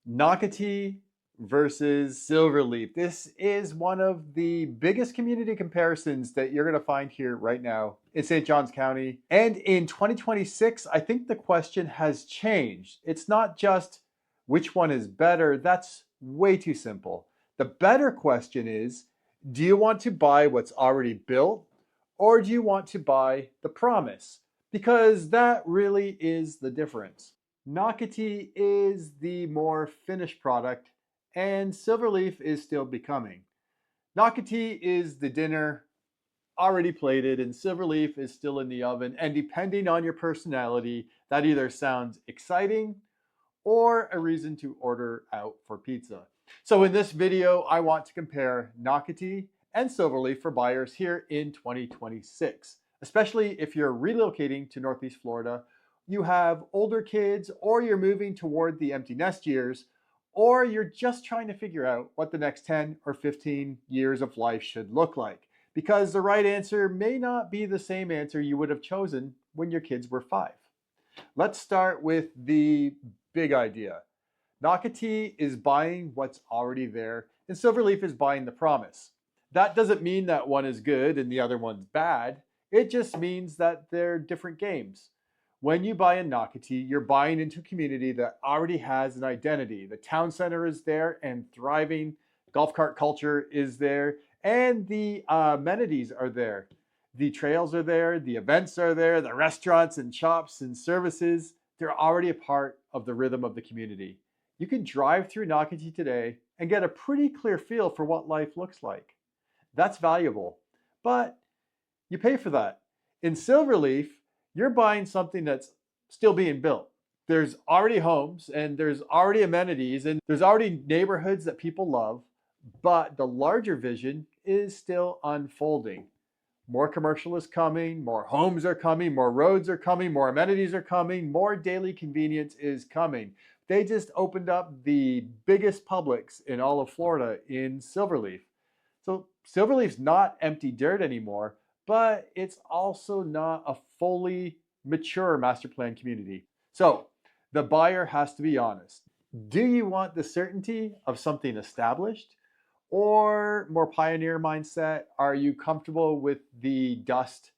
Nocatee versus Silverleaf. This is one of the biggest community comparisons that you're going to find here right now in St. Johns County. And in 2026, I think the question has changed. It's not just which one is better. That's way too simple. The better question is, do you want to buy what's already built or do you want to buy the promise? Because that really is the difference. Nocatee is the more finished product, and Silverleaf is still becoming. Nocatee is the dinner already plated, and Silverleaf is still in the oven. And depending on your personality, that either sounds exciting or a reason to order out for pizza. So in this video, I want to compare Nocatee and Silverleaf for buyers here in 2026, especially if you're relocating to Northeast Florida, you have older kids, or you're moving toward the empty nest years, or you're just trying to figure out what the next 10 or 15 years of life should look like. Because the right answer may not be the same answer you would have chosen when your kids were 5. Let's start with the big idea. Nocatee is buying what's already there, and Silverleaf is buying the promise. That doesn't mean that one is good and the other one's bad. It just means that they're different games. When you buy a Nocatee, you're buying into a community that already has an identity. The town center is there and thriving. Golf cart culture is there, and the amenities are there. The trails are there, the events are there, the restaurants and shops and services, they're already a part of the rhythm of the community. You can drive through Nocatee today and get a pretty clear feel for what life looks like. That's valuable, but you pay for that. In Silverleaf, you're buying something that's still being built. There's already homes and there's already amenities and there's already neighborhoods that people love, but the larger vision is still unfolding. More commercial is coming, more homes are coming, more roads are coming, more amenities are coming, more daily convenience is coming. They just opened up the biggest Publix in all of Florida in Silverleaf. So Silverleaf's not empty dirt anymore, but it's also not a fully mature master plan community. So the buyer has to be honest. Do you want the certainty of something established or more pioneer mindset? Are you comfortable with the dust,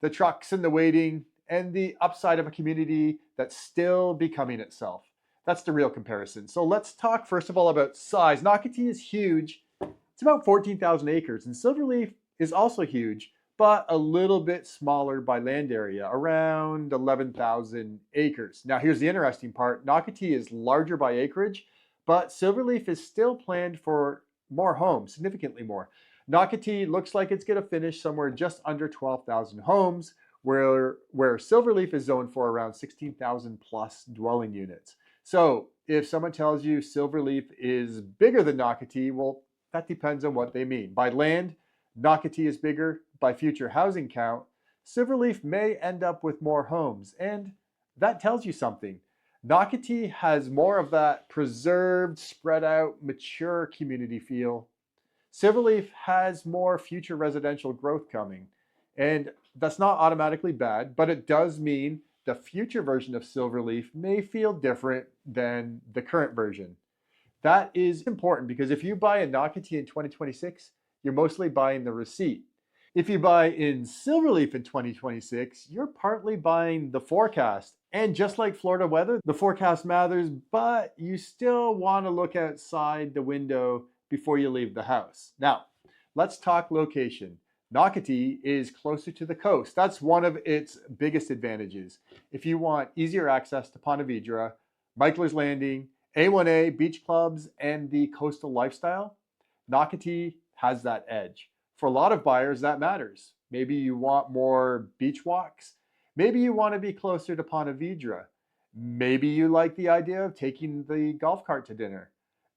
the trucks and the waiting, and the upside of a community that's still becoming itself? That's the real comparison. So let's talk first of all about size. Nocatee is huge. It's about 14,000 acres, and Silverleaf is also huge, but a little bit smaller by land area, around 11,000 acres. Now here's the interesting part. Nocatee is larger by acreage, but Silverleaf is still planned for more homes, significantly more. Nocatee looks like it's going to finish somewhere just under 12,000 homes, where Silverleaf is zoned for around 16,000 plus dwelling units. So if someone tells you Silverleaf is bigger than Nocatee, well, that depends on what they mean. By land, Nocatee is bigger. By future housing count, Silverleaf may end up with more homes, and that tells you something. Nocatee has more of that preserved, spread out, mature community feel. Silverleaf has more future residential growth coming. And that's not automatically bad, but it does mean the future version of Silverleaf may feel different than the current version. That is important because if you buy a Nocatee in 2026, you're mostly buying the receipt. If you buy in Silverleaf in 2026, you're partly buying the forecast. And just like Florida weather, the forecast matters, but you still want to look outside the window before you leave the house. Now, let's talk location. Nocatee is closer to the coast. That's one of its biggest advantages. If you want easier access to Ponte Vedra, Michler's Landing, A1A, beach clubs, and the coastal lifestyle, Nocatee has that edge. For a lot of buyers, that matters. Maybe you want more beach walks. Maybe you want to be closer to Ponte Vedra. Maybe you like the idea of taking the golf cart to dinner,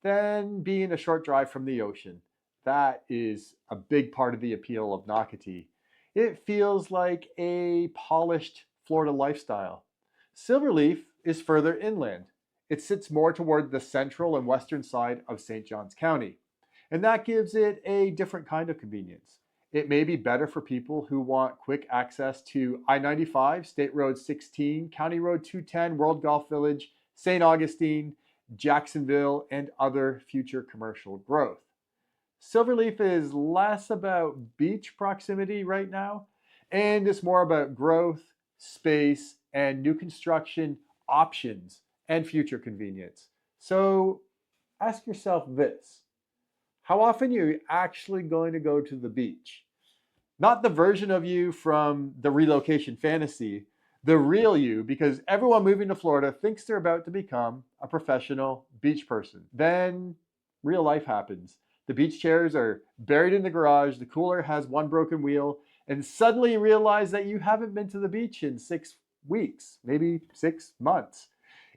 then being a short drive from the ocean. That is a big part of the appeal of Nocatee. It feels like a polished Florida lifestyle. Silverleaf is further inland. It sits more toward the central and western side of St. Johns County. And that gives it a different kind of convenience. It may be better for people who want quick access to I-95, State Road 16, County Road 210, World Golf Village, St. Augustine, Jacksonville, and other future commercial growth. SilverLeaf is less about beach proximity right now, and it's more about growth, space, and new construction options and future convenience. So ask yourself this: how often are you actually going to go to the beach? Not the version of you from the relocation fantasy, the real you, because everyone moving to Florida thinks they're about to become a professional beach person. Then real life happens. The beach chairs are buried in the garage, the cooler has one broken wheel, and suddenly you realize that you haven't been to the beach in 6 weeks, maybe 6 months.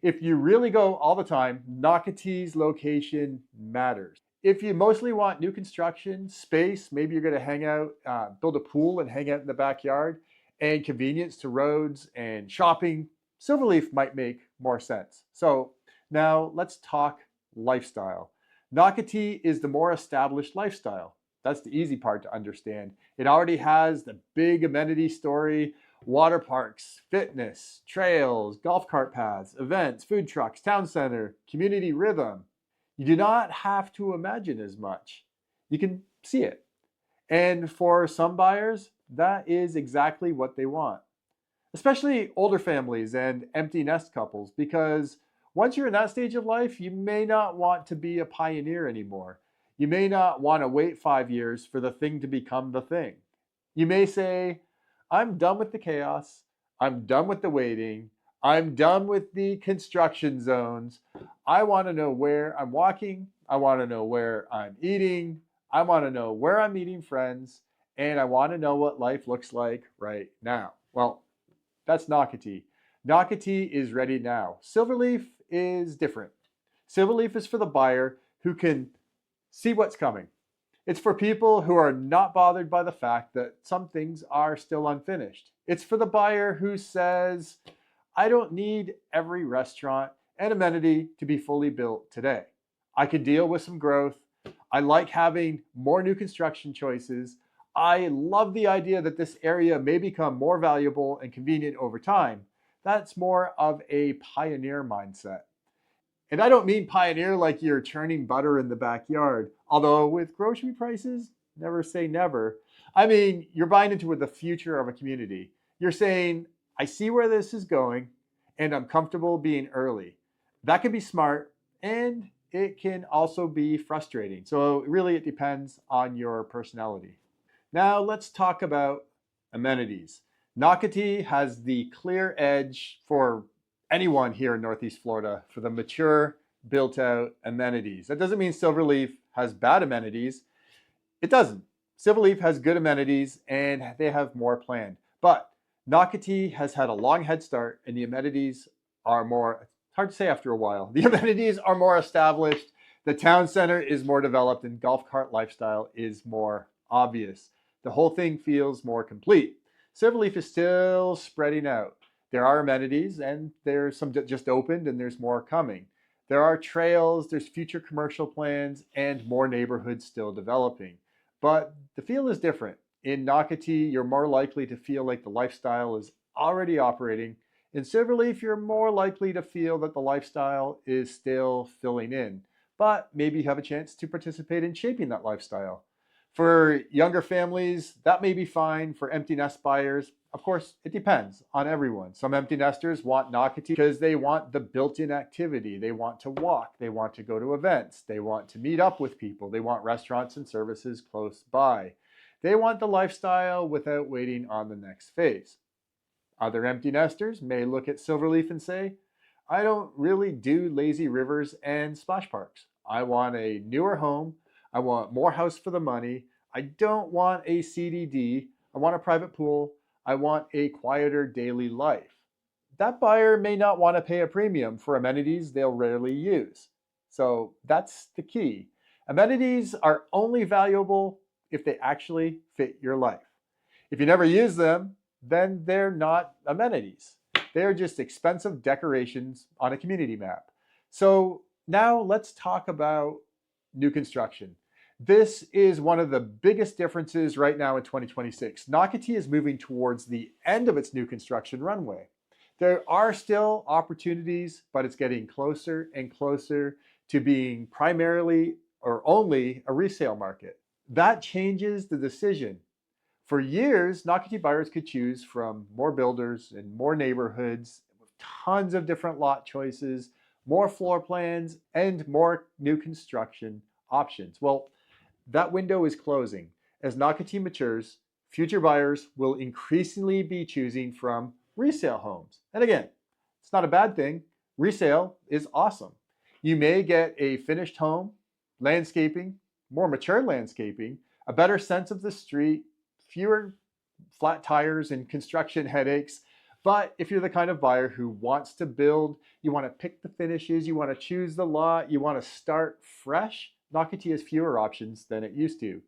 If you really go all the time, Nocatee's location matters. If you mostly want new construction, space, maybe you're going to hang out, build a pool and hang out in the backyard, and convenience to roads and shopping, SilverLeaf might make more sense. So now let's talk lifestyle. Nocatee is the more established lifestyle. That's the easy part to understand. It already has the big amenity story: water parks, fitness, trails, golf cart paths, events, food trucks, town center, community rhythm. You do not have to imagine as much. You can see it. And for some buyers, that is exactly what they want, especially older families and empty nest couples, because once you're in that stage of life, you may not want to be a pioneer anymore. You may not want to wait 5 years for the thing to become the thing. You may say, I'm done with the chaos. I'm done with the waiting. I'm done with the construction zones. I want to know where I'm walking. I want to know where I'm eating. I want to know where I'm meeting friends. And I want to know what life looks like right now. Well, that's Nocatee. Nocatee is ready now. SilverLeaf is different. SilverLeaf is for the buyer who can see what's coming. It's for people who are not bothered by the fact that some things are still unfinished. It's for the buyer who says, I don't need every restaurant and amenity to be fully built today. I can deal with some growth. I like having more new construction choices. I love the idea that this area may become more valuable and convenient over time. That's more of a pioneer mindset. And I don't mean pioneer like you're churning butter in the backyard, although with grocery prices, never say never. I mean, you're buying into the future of a community. You're saying, I see where this is going, and I'm comfortable being early. That can be smart, and it can also be frustrating. So really, it depends on your personality. Now let's talk about amenities. Nocatee has the clear edge for anyone here in Northeast Florida for the mature, built-out amenities. That doesn't mean SilverLeaf has bad amenities. It doesn't. SilverLeaf has good amenities, and they have more planned. But Nocatee has had a long head start, and the amenities are more, it's hard to say after a while, the amenities are more established, the town center is more developed, and golf cart lifestyle is more obvious. The whole thing feels more complete. SilverLeaf is still spreading out. There are amenities, and there's some just opened, and there's more coming. There are trails, there's future commercial plans, and more neighborhoods still developing. But the feel is different. In Nocatee, you're more likely to feel like the lifestyle is already operating. In SilverLeaf, you're more likely to feel that the lifestyle is still filling in, but maybe you have a chance to participate in shaping that lifestyle. For younger families, that may be fine. For empty nest buyers, of course, it depends on everyone. Some empty nesters want Nocatee because they want the built-in activity. They want to walk. They want to go to events. They want to meet up with people. They want restaurants and services close by. They want the lifestyle without waiting on the next phase. Other empty nesters may look at SilverLeaf and say, I don't really do lazy rivers and splash parks. I want a newer home. I want more house for the money. I don't want a CDD. I want a private pool. I want a quieter daily life. That buyer may not want to pay a premium for amenities they'll rarely use. So that's the key. Amenities are only valuable if they actually fit your life. If you never use them, then they're not amenities. They're just expensive decorations on a community map. So now let's talk about new construction. This is one of the biggest differences right now in 2026. Nocatee is moving towards the end of its new construction runway. There are still opportunities, but it's getting closer and closer to being primarily or only a resale market. That changes the decision. For years, Nocatee buyers could choose from more builders and more neighborhoods with tons of different lot choices, more floor plans, and more new construction options. Well, that window is closing. As Nocatee matures, future buyers will increasingly be choosing from resale homes. And again, it's not a bad thing. Resale is awesome. You may get a finished home, landscaping, more mature landscaping, a better sense of the street, fewer flat tires and construction headaches. But if you're the kind of buyer who wants to build, you want to pick the finishes, you want to choose the lot, you want to start fresh, Nocatee has fewer options than it used to.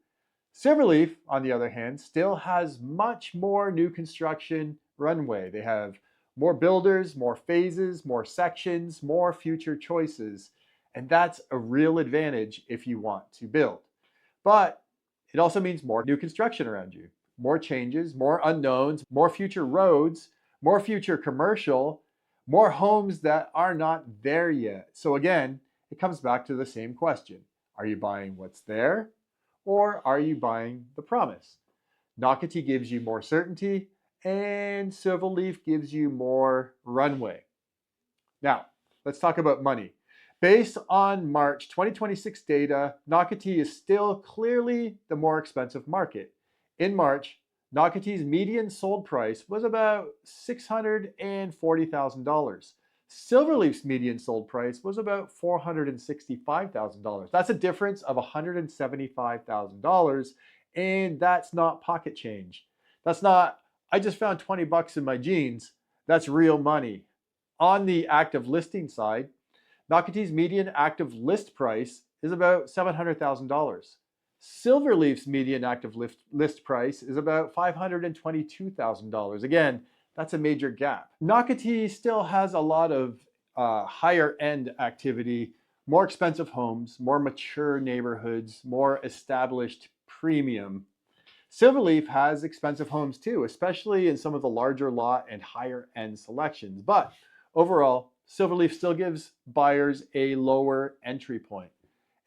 SilverLeaf, on the other hand, still has much more new construction runway. They have more builders, more phases, more sections, more future choices. And that's a real advantage if you want to build. But it also means more new construction around you, more changes, more unknowns, more future roads, more future commercial, more homes that are not there yet. So again, it comes back to the same question. Are you buying what's there, or are you buying the promise? Nocatee gives you more certainty, and SilverLeaf gives you more runway. Now, let's talk about money. Based on March 2026 data, Nocatee is still clearly the more expensive market. In March, Nocatee's median sold price was about $640,000. SilverLeaf's median sold price was about $465,000. That's a difference of $175,000, and that's not pocket change. That's not, I just found 20 bucks in my jeans. That's real money. On the active listing side, Nocatee's median active list price is about $700,000. SilverLeaf's median active list price is about $522,000. Again, that's a major gap. Nocatee still has a lot of higher end activity, more expensive homes, more mature neighborhoods, more established premium. SilverLeaf has expensive homes too, especially in some of the larger lot and higher end selections. But overall, SilverLeaf still gives buyers a lower entry point.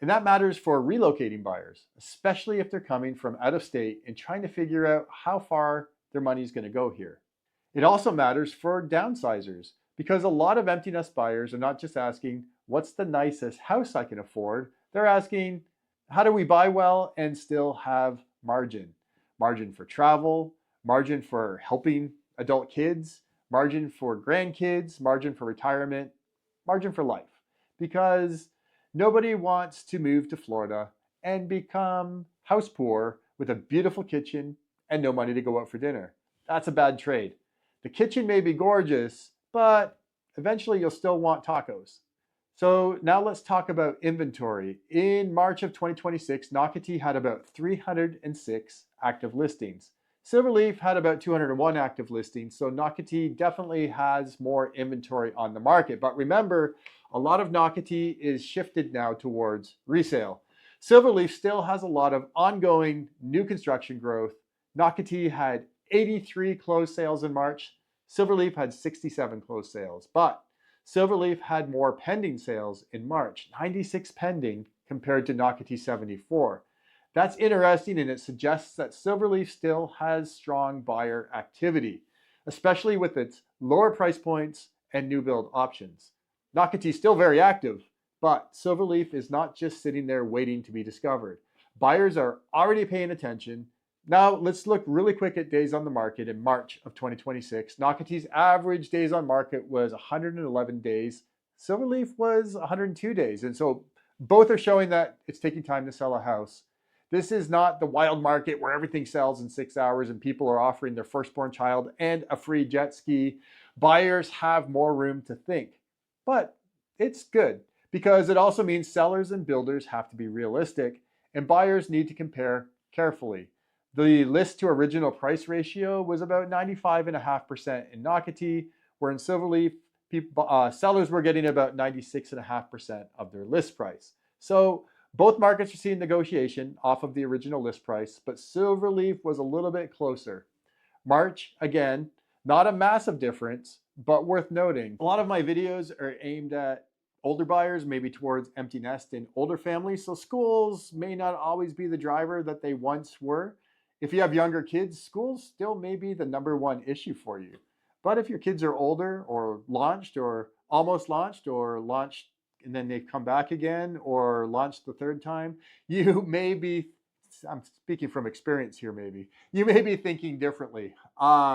And that matters for relocating buyers, especially if they're coming from out of state and trying to figure out how far their money is going to go here. It also matters for downsizers because a lot of empty nest buyers are not just asking, what's the nicest house I can afford? They're asking, how do we buy well and still have margin? Margin for travel, margin for helping adult kids, margin for grandkids, margin for retirement, margin for life. Because nobody wants to move to Florida and become house poor with a beautiful kitchen and no money to go out for dinner. That's a bad trade. The kitchen may be gorgeous, but eventually you'll still want tacos. So now let's talk about inventory. In March of 2026, Nocatee had about 306 active listings. SilverLeaf had about 201 active listings, so Nocatee definitely has more inventory on the market. But remember, a lot of Nocatee is shifted now towards resale. SilverLeaf still has a lot of ongoing new construction growth. Nocatee had 83 closed sales in March. SilverLeaf had 67 closed sales, but SilverLeaf had more pending sales in March, 96 pending compared to Nocatee 74. That's interesting, and it suggests that SilverLeaf still has strong buyer activity, especially with its lower price points and new build options. Nocatee is still very active, but SilverLeaf is not just sitting there waiting to be discovered. Buyers are already paying attention. Now let's look really quick at days on the market in March of 2026. Nocatee's average days on market was 111 days. SilverLeaf was 102 days. And so both are showing that it's taking time to sell a house. This is not the wild market where everything sells in 6 hours and people are offering their firstborn child and a free jet ski. Buyers have more room to think. But it's good because it also means sellers and builders have to be realistic and buyers need to compare carefully. The list to original price ratio was about 95.5% in Nocatee, where in SilverLeaf, sellers were getting about 96.5% of their list price. So both markets are seeing negotiation off of the original list price, but SilverLeaf was a little bit closer. March, again, Not a massive difference, but worth noting. A lot of my videos are aimed at older buyers, maybe towards empty nest and older families. So schools may not always be the driver that they once were. If you have younger kids, schools still may be the number one issue for you. But if your kids are older or launched or almost launched or launched and then they come back again or launched the third time, you may be, I'm speaking from experience here, maybe, you may be thinking differently.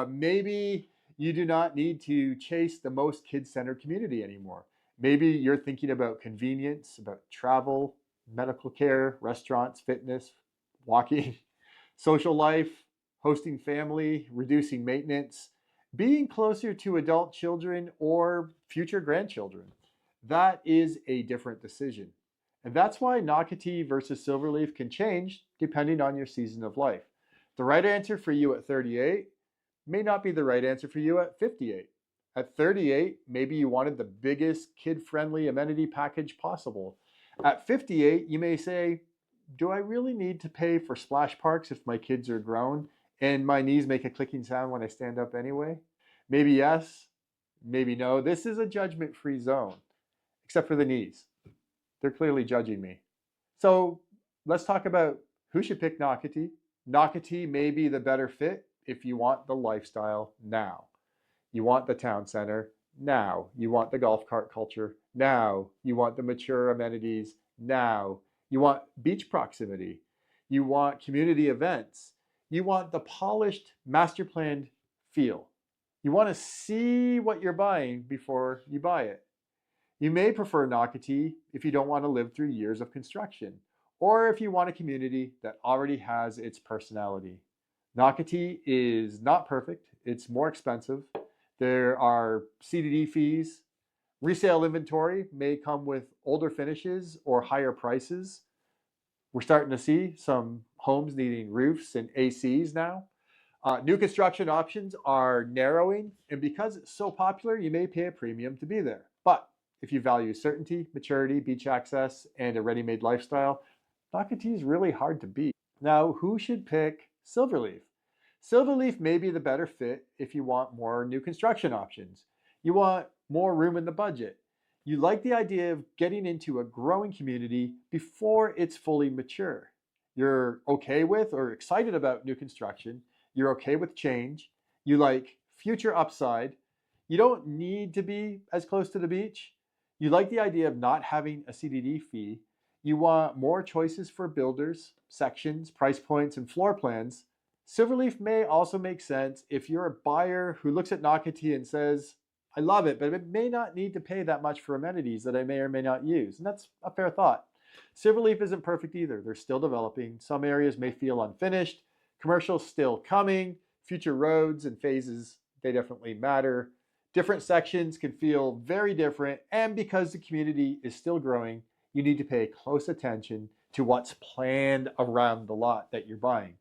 Maybe you do not need to chase the most kid-centered community anymore. Maybe you're thinking about convenience, about travel, medical care, restaurants, fitness, walking, social life, hosting family, reducing maintenance, being closer to adult children or future grandchildren. That is a different decision. And that's why Nocatee versus Silverleaf can change depending on your season of life. The right answer for you at 38 may not be the right answer for you at 58. At 38, maybe you wanted the biggest kid-friendly amenity package possible. At 58, you may say, do I really need to pay for splash parks if my kids are grown and my knees make a clicking sound when I stand up anyway? Maybe yes, maybe no. This is a judgment-free zone, except for the knees. They're clearly judging me. So let's talk about who should pick Nocatee. Nocatee may be the better fit if you want the lifestyle now. You want the town center now. You want the golf cart culture now. You want the mature amenities now. You want beach proximity. You want community events. You want the polished master planned feel. You want to see what you're buying before you buy it. You may prefer Nocatee if you don't want to live through years of construction, or if you want a community that already has its personality. Nocatee is not perfect. It's more expensive. There are CDD fees. Resale inventory may come with older finishes or higher prices. We're starting to see some homes needing roofs and ACs now. New construction options are narrowing, and because it's so popular, you may pay a premium to be there. But if you value certainty, maturity, beach access, and a ready-made lifestyle, Nocatee is really hard to beat. Now, who should pick Silverleaf? Silverleaf may be the better fit if you want more new construction options. You want more room in the budget. You like the idea of getting into a growing community before it's fully mature. You're okay with or excited about new construction. You're okay with change. You like future upside. You don't need to be as close to the beach. You like the idea of not having a CDD fee. You want more choices for builders, sections, price points, and floor plans. Silverleaf may also make sense if you're a buyer who looks at Nocatee and says, I love it, but it may not need to pay that much for amenities that I may or may not use. And that's a fair thought. Silverleaf isn't perfect either. They're still developing. Some areas may feel unfinished. Commercial's still coming. Future roads and phases, they definitely matter. Different sections can feel very different. And because the community is still growing, you need to pay close attention to what's planned around the lot that you're buying.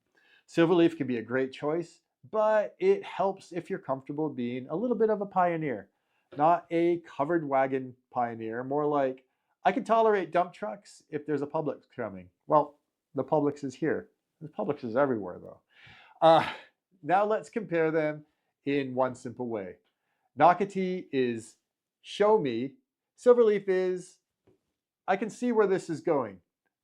Silverleaf can be a great choice, but it helps if you're comfortable being a little bit of a pioneer, not a covered wagon pioneer, more like, I can tolerate dump trucks if there's a Publix coming. Well, the Publix is here. The Publix is everywhere though. Now let's compare them in one simple way. Nocatee is show me. Silverleaf is, I can see where this is going.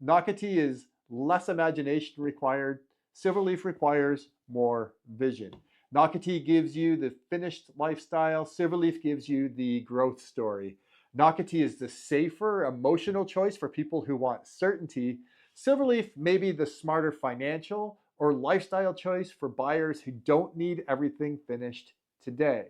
Nocatee is less imagination required. Silverleaf requires more vision. Nocatee gives you the finished lifestyle. Silverleaf gives you the growth story. Nocatee is the safer, emotional choice for people who want certainty. Silverleaf may be the smarter financial or lifestyle choice for buyers who don't need everything finished today.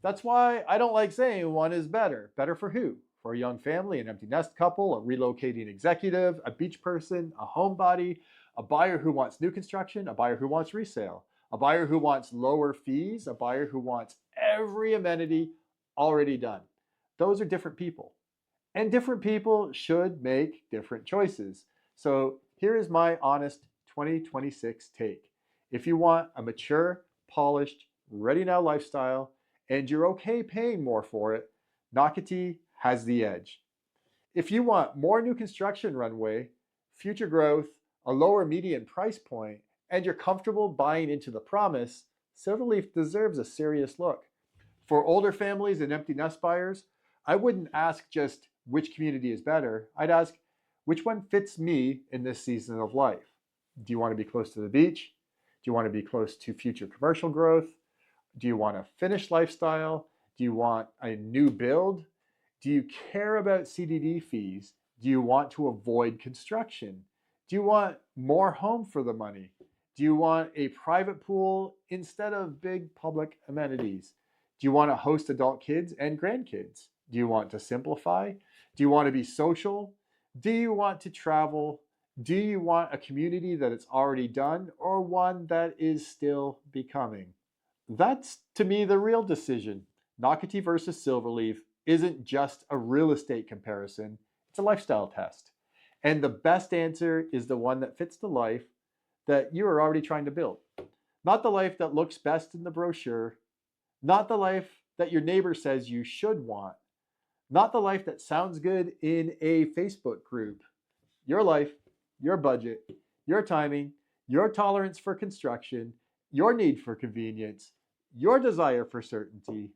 That's why I don't like saying one is better. Better for who? For a young family, an empty nest couple, a relocating executive, a beach person, a homebody, a buyer who wants new construction, a buyer who wants resale, a buyer who wants lower fees, a buyer who wants every amenity already done. Those are different people. And different people should make different choices. So here is my honest 2026 take. If you want a mature, polished, ready now lifestyle, and you're okay paying more for it, Nocatee has the edge. If you want more new construction runway, future growth, a lower median price point, and you're comfortable buying into the promise, SilverLeaf deserves a serious look. For older families and empty nest buyers, I wouldn't ask just which community is better. I'd ask which one fits me in this season of life. Do you want to be close to the beach? Do you want to be close to future commercial growth? Do you want a finished lifestyle? Do you want a new build? Do you care about CDD fees? Do you want to avoid construction? Do you want more home for the money? Do you want a private pool instead of big public amenities? Do you want to host adult kids and grandkids? Do you want to simplify? Do you want to be social? Do you want to travel? Do you want a community that it's already done or one that is still becoming? That's, to me, the real decision. Nocatee versus Silverleaf isn't just a real estate comparison, it's a lifestyle test. And the best answer is the one that fits the life that you are already trying to build. Not the life that looks best in the brochure, not the life that your neighbor says you should want, not the life that sounds good in a Facebook group. Your life, your budget, your timing, your tolerance for construction, your need for convenience, your desire for certainty,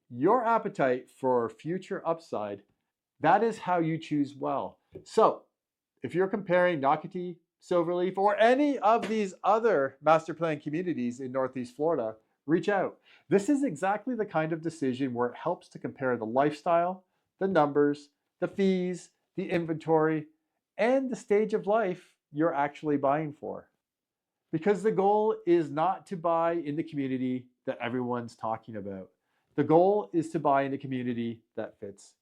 your appetite for future upside. That is how you choose well. So, if you're comparing Nocatee, Silverleaf, or any of these other master plan communities in Northeast Florida, reach out. This is exactly the kind of decision where it helps to compare the lifestyle, the numbers, the fees, the inventory, and the stage of life you're actually buying for. Because the goal is not to buy in the community that everyone's talking about. The goal is to buy in a community that fits